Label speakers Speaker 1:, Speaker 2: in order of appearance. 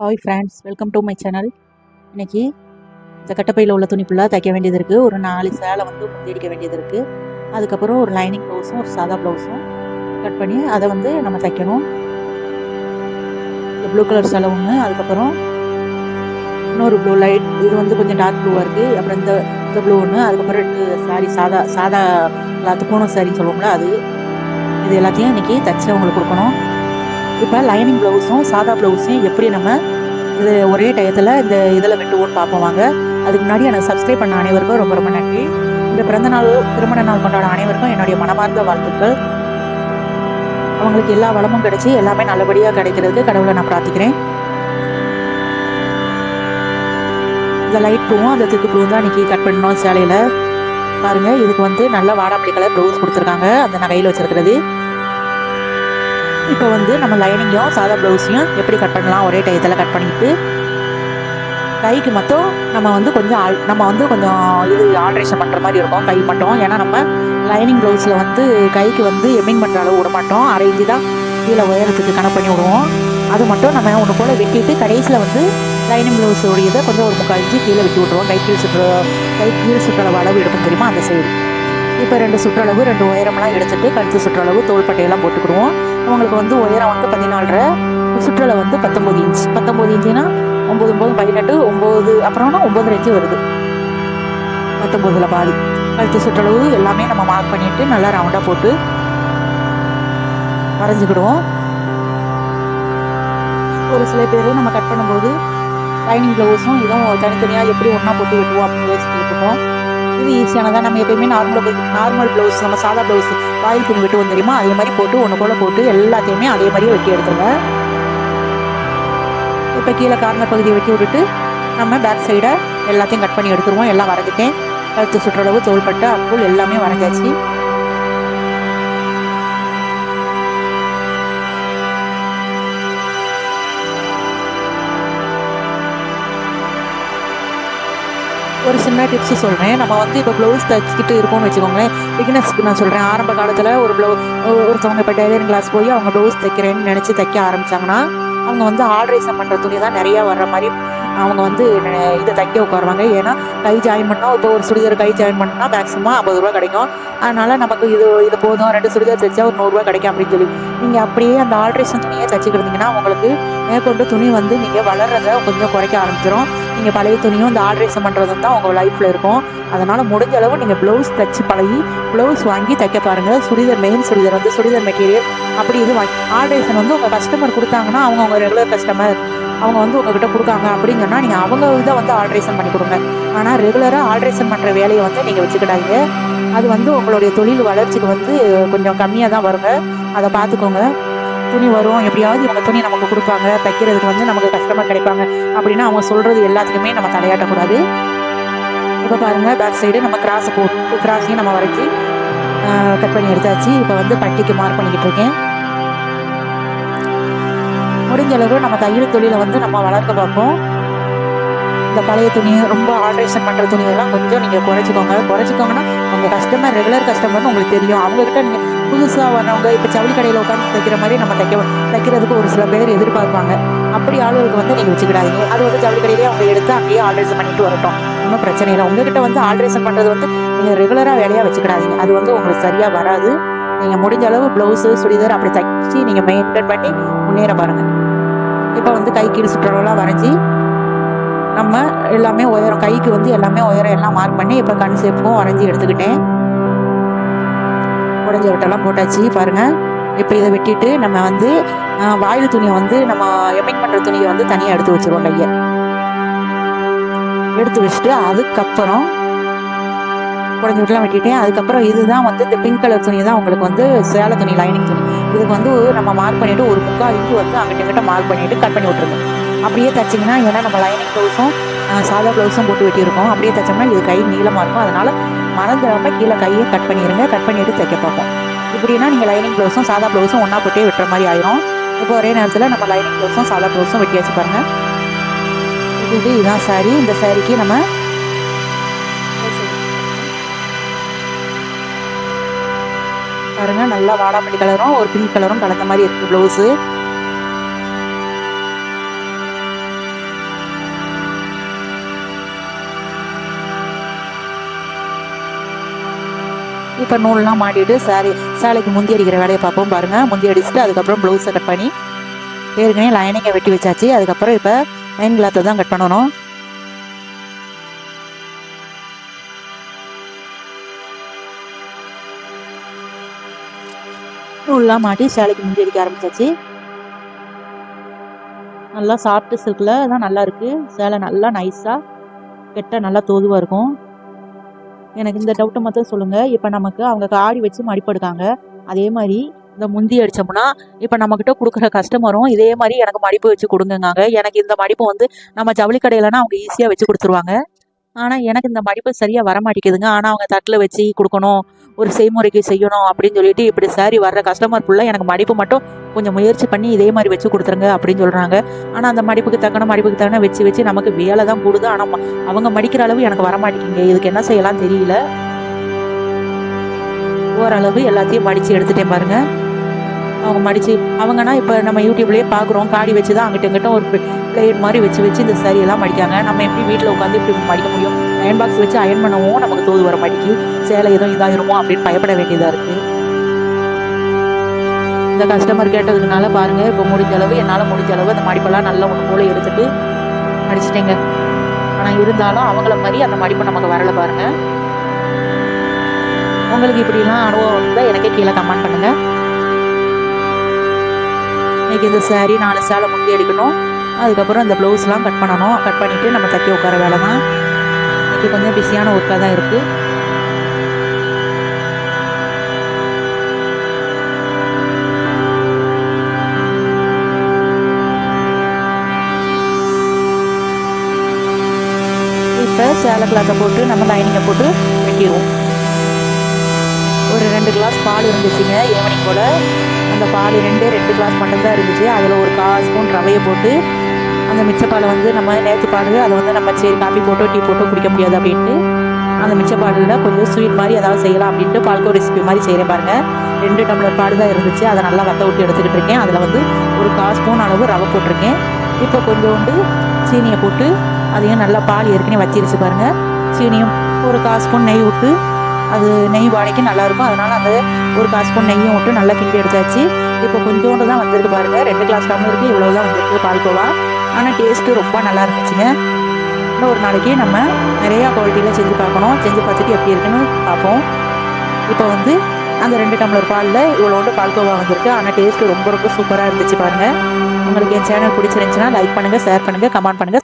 Speaker 1: Hi friends, welcome to my channel. இன்றைக்கி இந்த கட்டப்பையில் உள்ள துணி ஃபுல்லாக தைக்க வேண்டியது இருக்குது. ஒரு 4 சேலை வந்து முந்திரிக்க வேண்டியது இருக்குது. அதுக்கப்புறம் ஒரு லைனிங் ப்ளவுஸும் ஒரு சாதா ப்ளவுஸும் கட் பண்ணி அதை வந்து நம்ம தைக்கணும். இந்த ப்ளூ கலர் சேலை ஒன்று, அதுக்கப்புறம் இன்னொரு ப்ளூ லைட், இது வந்து கொஞ்சம் டார்க் ப்ளூவாக இருக்குது. அப்புறம் இந்த இந்த ப்ளூ ஒன்று, அதுக்கப்புறம் 2 சாரீ சாதா சாதா கிளாத்து பூனம் சாரின்னு சொல்லுவோம்ல அது. இது எல்லாத்தையும் இன்றைக்கி தைச்சி அவங்களுக்கு கொடுக்கணும். இப்போ லைனிங் ப்ளவுஸும் சாதா ப்ளவுஸையும் எப்படி நம்ம இது ஒரே டயத்தில் இந்த இதில் வெட்டுவோன்னு பார்ப்போம் வாங்க. அதுக்கு முன்னாடி எனக்கு சப்ஸ்கிரைப் பண்ண அனைவருக்கும் ரொம்ப ரொம்ப நன்றி. இந்த பிறந்த நாள் திருமண நாள் கொண்டாட அனைவருக்கும் என்னுடைய மனமார்ந்த வாழ்த்துக்கள். அவங்களுக்கு எல்லா வளமும் கிடைச்சி எல்லாமே நல்லபடியாக கிடைக்கிறதுக்கு கடவுளை நான் பிரார்த்திக்கிறேன். இந்த லைட் ப்ளூவும் அந்த திக்கு ப்ளூவும் தான் இன்றைக்கி கட் பண்ணணும் சேலையில். பாருங்கள், இதுக்கு வந்து நல்ல வாடாமல்லி கலர் ப்ளவுஸ் கொடுத்துருக்காங்க, அந்த நகையில் வச்சுருக்கிறது. இப்போ வந்து நம்ம லைனிங்கையும் சாதா ப்ளவுஸையும் எப்படி கட் பண்ணலாம், ஒரே டயத்தில் கட் பண்ணிவிட்டு கைக்கு மட்டும் நம்ம வந்து கொஞ்சம் இது ஆல்ட்ரேஷன் பண்ணுற மாதிரி இருக்கும் கை மட்டும். ஏன்னா நம்ம லைனிங் ப்ளவுஸில் வந்து கைக்கு வந்து எம்மிங் பண்ணுற அளவு விட மாட்டோம். 1/2 இன்ச்சு தான் கீழே உயரத்துக்கு கணக்கு பண்ணி விடுவோம். அது மட்டும் நம்ம ஒன்று போல் வெட்டிட்டு கடைசியில் வந்து லைனிங் ப்ளவுஸோடைய இதை கொஞ்சம் ஒரு 3/4 இன்ச்சு கீழே வெட்டி விட்ருவோம். கை கீழ் சுற்றளவு அளவு எடுக்கும் தெரியுமா, அந்த சைடு. இப்போ 2 சுற்றளவு 2 உயரம்லாம் எடுத்துகிட்டு கழுத்து சுற்றளவு தோள்பட்டையெல்லாம் போட்டுக்கிடுவோம். அவங்களுக்கு வந்து உயரம் வந்து 14.5, சுற்றளவு வந்து 19 இன்ச். 19 இன்ச்சுனா 9 9 18 9, அப்புறம்னா 9.5 இன்ச்சு வருது. 19ல் பாதி. கழுத்து சுற்றளவு எல்லாமே நம்ம மார்க் பண்ணிவிட்டு நல்லா ரவுண்டாக போட்டு வரைஞ்சிக்கிடுவோம். ஒரு சில பேர் நம்ம கட் பண்ணும்போது லைனிங் ப்ளவுஸும் இதுவும் தனித்தனியாக எப்படி ஒன்றா போட்டு வெட்டுவோம் அப்படின்னு யோசிச்சுட்டு இருக்கோம். இது ஈஸியானதான். நம்ம எப்பயுமே நார்மல் ப்ளவுஸ், நம்ம சாதா ப்ளவுஸ் வாயில் துணி வெட்டுவோம் தெரியுமா, அதே மாதிரி போட்டு ஒன்று போல் போட்டு எல்லாத்தையுமே அதே மாதிரியே வெட்டி எடுத்துருங்க. இப்போ கீழே கார்னர் பகுதியை வெட்டி விட்டுட்டு நம்ம பேக் சைடை எல்லாத்தையும் கட் பண்ணி எடுத்துருவோம். எல்லாம் வரைஞ்சிட்டேன். கழுத்து சுற்றளவு, தோள்பட்டை, அக்குள் எல்லாமே வரைஞ்சாச்சு. ஒரு சின்ன டிப்ஸு சொல்கிறேன். நம்ம வந்து இப்போ ப்ளவுஸ் தைச்சிக்கிட்டு இருக்கோம்னு வச்சுக்கோங்களேன். பிகினர்ஸ்க்கு நான் சொல்கிறேன். ஆரம்ப காலத்தில் ஒருத்தவங்க இப்போ டெய்லரிங் கிளாஸ் போய் அவங்க ப்ளவுஸ் தைக்கிறேன்னு நினச்சி தைக்க ஆரம்பித்தாங்கன்னா, அவங்க வந்து ஆல்ட்ரேஷன் பண்ணுற துணி தான் நிறையா வர்ற மாதிரி அவங்க வந்து இதை தைக்க உட்காருவாங்க. ஏன்னா கை ஜாயின் பண்ணோம், இப்போ ஒரு சுடிதார் கை ஜாயின் பண்ணால் மேக்ஸிமம் 50 ரூபா கிடைக்கும். அதனால் நமக்கு இது போதும், 2 சுடிதார் தைச்சா ஒரு 100 ரூபா கிடைக்கும் அப்படின்னு சொல்லி நீங்கள் அப்படியே அந்த ஆல்ட்ரேஷன் துணியை தைச்சிக்கிட்டீங்கன்னா உங்களுக்கு மேற்கொண்டு துணி வந்து நீங்கள் வளர்றதை கொஞ்சம் குறைக்க ஆரம்பிச்சிடும். நீங்கள் பழைய துணியும் இந்த ஆல்ட்ரேஷன் பண்ணுறதும் தான் உங்கள் லைஃப்பில் இருக்கும். அதனால் முடிஞ்ச அளவு நீங்கள் ப்ளவுஸ் தைச்சி பழகி ப்ளவுஸ் வாங்கி தைக்க பாருங்கள். மெயின் சுடிதார் வந்து சுடிதார் மெட்டீரியல் அப்படி இது வாங்கி ஆல்ட்ரேஷன் வந்து உங்கள் கஸ்டமர் கொடுத்தாங்கன்னா, அவங்க ரெகுலர் கஸ்டமர் அவங்க வந்து உங்ககிட்ட கொடுக்காங்க அப்படின்னு சொன்னால் நீங்கள் அவங்க இதை வந்து ஆல்ட்ரேஷன் பண்ணி கொடுங்க. ஆனால் ரெகுலராக ஆல்ட்ரேஷன் பண்ணுற வேலையை வந்து நீங்கள் வச்சுக்கிடாதீங்க. அது வந்து உங்களுடைய தொழில் வளர்ச்சிக்கு வந்து கொஞ்சம் கம்மியாக தான் வருங்க. அதை பார்த்துக்கோங்க. துணி வரும், எப்படியாவது இவங்க துணி நமக்கு கொடுப்பாங்க, தைக்கிறதுக்கு வந்து நமக்கு கஸ்டமர் கிடைப்பாங்க அப்படின்னா அவங்க சொல்கிறது எல்லாத்துக்குமே நம்ம தலையாட்டக்கூடாது. இப்போ பாருங்கள், பேக் சைடு நம்ம கிராஸையும் நம்ம வரைச்சி கட் பண்ணி எடுத்தாச்சு. இப்போ வந்து பட்டிக்கு மார்க் பண்ணிக்கிட்டு இருக்கேன். முடிஞ்ச அளவு நம்ம தையல் தொழிலை வந்து நம்ம வளர்க்க பார்ப்போம். இந்த பழைய துணி ரொம்ப ஆல்ட்ரேஷன் பண்ணுற துணியெல்லாம் கொஞ்சம் நீங்கள் குறைச்சிக்கோங்கன்னா உங்கள் ரெகுலர் கஸ்டமர்னு உங்களுக்கு தெரியும். அவங்கக்கிட்ட நீங்கள் புதுசாக வரவங்க இப்போ ஜவுளி கடையில் உட்காந்து தைக்கிற மாதிரி நம்ம தைக்கிறதுக்கு ஒரு சில பேர் எதிர்பார்ப்பாங்க. அப்படி ஆளுகளுக்கு வந்து நீங்கள் வச்சுக்கிடாதீங்க. அது வந்து ஜவுளி கடையிலேயே அவங்க எடுத்து அங்கேயே ஆல்ட்ரேஷன் பண்ணிட்டு வரட்டும், ஒன்றும் பிரச்சனை இல்லை. உங்ககிட்ட வந்து ஆல்ட்ரேஷன் பண்ணுறது வந்து நீங்கள் ரெகுலராக வேலையாக வச்சுக்கிடாதீங்க. அது வந்து உங்களுக்கு சரியாக வராது. நீங்கள் முடிஞ்ச அளவு ப்ளவுஸு சுடிதார் அப்படி தைச்சி நீங்கள் மெயின்டைன் பண்ணி முன்னேற பாருங்கள். இப்போ வந்து கை கீழ் சுற்றளவுலாம் வரைஞ்சி நம்ம எல்லாமே உயரம், கைக்கு வந்து எல்லாமே உயரம் எல்லாம் மார்க் பண்ணி இப்போ கண் சேப்பும் வரைஞ்சி எடுத்துக்கிட்டேன். உடஞ்ச விட்டெல்லாம் போட்டாச்சு பாருங்கள். இப்போ இதை வெட்டிட்டு நம்ம வந்து வாயில் துணியை வந்து நம்ம எம்மிங் பண்ணுற துணியை வந்து தனியாக எடுத்து வச்சுருவோம். கையை எடுத்து வச்சுட்டு அதுக்கப்புறம் உடஞ்சி விட்டுலாம் வெட்டிட்டேன். அதுக்கப்புறம் இதுதான் வந்து இந்த பிங்க் கலர் துணி தான் உங்களுக்கு வந்து சேலை துணி, லைனிங் துணி. இதுக்கு வந்து நம்ம மார்க் பண்ணிவிட்டு ஒரு 3/4 இன்ச்சு வந்து அங்கிட்ட மார்க் பண்ணிவிட்டு கட் பண்ணி விட்ருங்க. அப்படியே தைச்சிங்கன்னா, ஏன்னா நம்ம லைனிங் ப்ளவுஸும் சாதா ப்ளவுஸும் போட்டு வெட்டியிருக்கோம். அப்படியே தைச்சோம்னா இது கை நீளமாக இருக்கும். அதனால் மறந்துடாமல் கீழே கையை கட் பண்ணிடுங்க. கட் பண்ணிவிட்டு தைக்க பார்ப்போம். இப்படின்னா நீங்கள் லைனிங் ப்ளவுஸும் சாதா ப்ளவுஸும் ஒன்றா போட்டே வெட்டுற மாதிரி ஆயிரும். இப்போ ஒரே நேரத்தில் நம்ம லைனிங் ப்ளவுஸும் சாதா ப்ளவுஸும் வெட்டி வச்சு பாருங்கள். இதுதான் சாரீ. இந்த சாரீக்கு நம்ம பாருங்கள், நல்லா வாடாமல்லி கலரும் ஒரு பிங்க் கலரும் கலந்த மாதிரி இருக்குது ப்ளவுஸு. இப்போ நூல்லாம் மாட்டிட்டு சேலைக்கு முந்தி அடிக்கிற வேலையை பார்ப்போம் பாருங்கள். முந்தி அடிச்சுட்டு அதுக்கப்புறம் ப்ளவுஸை கட் பண்ணி ஏற்கனவே லைனிங்கை வெட்டி வச்சாச்சு. அதுக்கப்புறம் இப்போ லைன் கிளாத்தை தான் கட் பண்ணணும். நூல்லாம் மாட்டி சேலைக்கு முந்தி அடிக்க ஆரம்பிச்சாச்சு. நல்லா சாஃப்ட் சில்கில் தான் நல்லா இருக்குது. சேலை நல்லா நைஸாக கெட்ட நல்லா தோதுவாக இருக்கும். எனக்கு இந்த டவுட்டை மட்டும் சொல்லுங்கள். இப்போ நமக்கு அவங்க ஆடி வச்சு மடிப்படுக்காங்க. அதே மாதிரி இந்த முந்தி அடித்தோம்னா இப்போ நம்மக்கிட்ட கொடுக்குற கஸ்டமரும் இதே மாதிரி எனக்கு மடிப்பு வச்சு கொடுங்கங்க. எனக்கு இந்த மடிப்பு வந்து நம்ம ஜவுளி கடையிலனா அவங்க ஈஸியாக வச்சு கொடுத்துருவாங்க. ஆனால் எனக்கு இந்த மடிப்பு சரியாக வர மாட்டேங்குதுங்க. ஆனால் அவங்க தட்டில் வச்சு கொடுக்கணும், ஒரு செய்முறைக்கு செய்யணும் அப்படின்னு சொல்லிட்டு இப்படி சாரி வர்ற கஸ்டமர் ஃபுல்லாக எனக்கு மடிப்பு மட்டும் கொஞ்சம் முயற்சி பண்ணி இதே மாதிரி வச்சு கொடுத்துருங்க அப்படின்னு சொல்கிறாங்க. ஆனால் அந்த மடிப்புக்கு தக்கன வச்சு நமக்கு வேலை தான் கூடுது. ஆனால் அவங்க மடிக்கிற அளவு எனக்கு வர மாட்டேங்குங்க. இதுக்கு என்ன செய்யலாம் தெரியல. ஓரளவு எல்லாத்தையும் மடித்து எடுத்துட்டேன் பாருங்கள். அவங்க மடித்து அவங்கன்னா இப்போ நம்ம யூடியூப்லேயே பார்க்குறோம், காடி வச்சு தான் அங்கிட்ட இங்கிட்ட ஒரு பிளேட் மாதிரி வச்சு இந்த சாரியெல்லாம் மடிக்காங்க. நம்ம எப்படி வீட்டில் உட்காந்து இப்படி மடிக்க முடியும்? அயன் பாக்ஸ் வச்சு அயன் பண்ணவும் நமக்கு தோது வர மடிக்கு சேலை எதுவும் இதாகிருமோ அப்படின்னு பயப்பட வேண்டியதாக இருக்குது. இந்த கஸ்டமர் கேட்டதுனால பாருங்கள், இப்போ என்னால் முடிஞ்ச அளவு அந்த மடிப்பெல்லாம் நல்லா ஒன்று போல எடுத்துட்டு மடிச்சிட்டேங்க. ஆனால் இருந்தாலும் அவங்கள மாதிரி அந்த மடிப்பை நமக்கு வரலை பாருங்கள். உங்களுக்கு இப்படிலாம் அனுபவம் இருந்தால் எனக்கே கீழே கமெண்ட் பண்ணுங்கள். இன்றைக்கி இந்த சாரீ 4 சேலை முந்தி அடிக்கணும். அதுக்கப்புறம் இந்த ப்ளவுஸ்லாம் கட் பண்ணணும். கட் பண்ணிவிட்டு நம்ம தைக்க உட்கார வேலை தான். இன்றைக்கி கொஞ்சம் பிஸியான ஒர்க்காக தான் இருக்குது. இப்போ சேலை கிளாத்தை போட்டு நம்ம லைனிங்கை போட்டு வெட்டிடுவோம். ஒரு 2 கிளாஸ் பால் இருந்துச்சுங்க ஈவினிங் போல். அந்த பால் 2 கிளாஸ் மட்டும்தான் இருந்துச்சு. அதில் ஒரு 1/4 ஸ்பூன் ரவையை போட்டு அந்த மிச்ச பாலை வந்து நம்ம நேற்று பால் அதை வந்து நம்ம சரி காஃபி போட்டோ டீ போட்டோ குடிக்க முடியாது அப்படின்ட்டு அந்த மிச்ச பாலில் கொஞ்சம் ஸ்வீட் மாதிரி ஏதாவது செய்யலாம் அப்படின்ட்டு பால்கோ ரெசிபி மாதிரி செய்கிறேன் பாருங்கள். 2 டம்ளர் பால் தான் இருந்துச்சு. அதை நல்லா வத்த விட்டு எடுத்துக்கிட்டு இருக்கேன். அதில் வந்து ஒரு 1/4 ஸ்பூன் அளவு ரவை போட்டிருக்கேன். இப்போ கொஞ்சோண்டு சீனியை போட்டு அதையும் நல்லா பால் ஏற்கனவே வச்சிருச்சு பாருங்கள். சீனியும் ஒரு 1/4 ஸ்பூன் நெய் விட்டு அது நெய் வாடைக்கு நல்லாயிருக்கும். அதனால் அந்த ஒரு 1/4 ஸ்பூன் நெய்யும் விட்டு நல்லா கிண்டி எடுத்தாச்சு. இப்போ கொஞ்சோண்டு தான் வந்திருக்கு பாருங்கள். 2 கிளாஸ் டம்ளருக்கு இவ்வளோ தான் வந்திருக்கு பால்கோவா. ஆனால் டேஸ்ட்டு ரொம்ப நல்லா இருந்துச்சுங்க. இன்னும் ஒரு நாளைக்கு நம்ம நிறையா குவாலிட்டியில் செஞ்சு பார்க்கணும். செஞ்சு பார்த்துட்டு எப்படி இருக்குன்னு பார்ப்போம். இப்போ வந்து அந்த 2 டம்ளர் பாலில் இவ்வளோண்டு பால்கோவா வந்திருக்கு. ஆனால் டேஸ்ட்டு ரொம்ப சூப்பராக இருந்துச்சு பாருங்கள். உங்களுக்கு என் சேனல் பிடிச்சிருந்துச்சுன்னா லைக் பண்ணுங்கள், ஷேர் பண்ணுங்கள், கமெண்ட் பண்ணுங்கள்.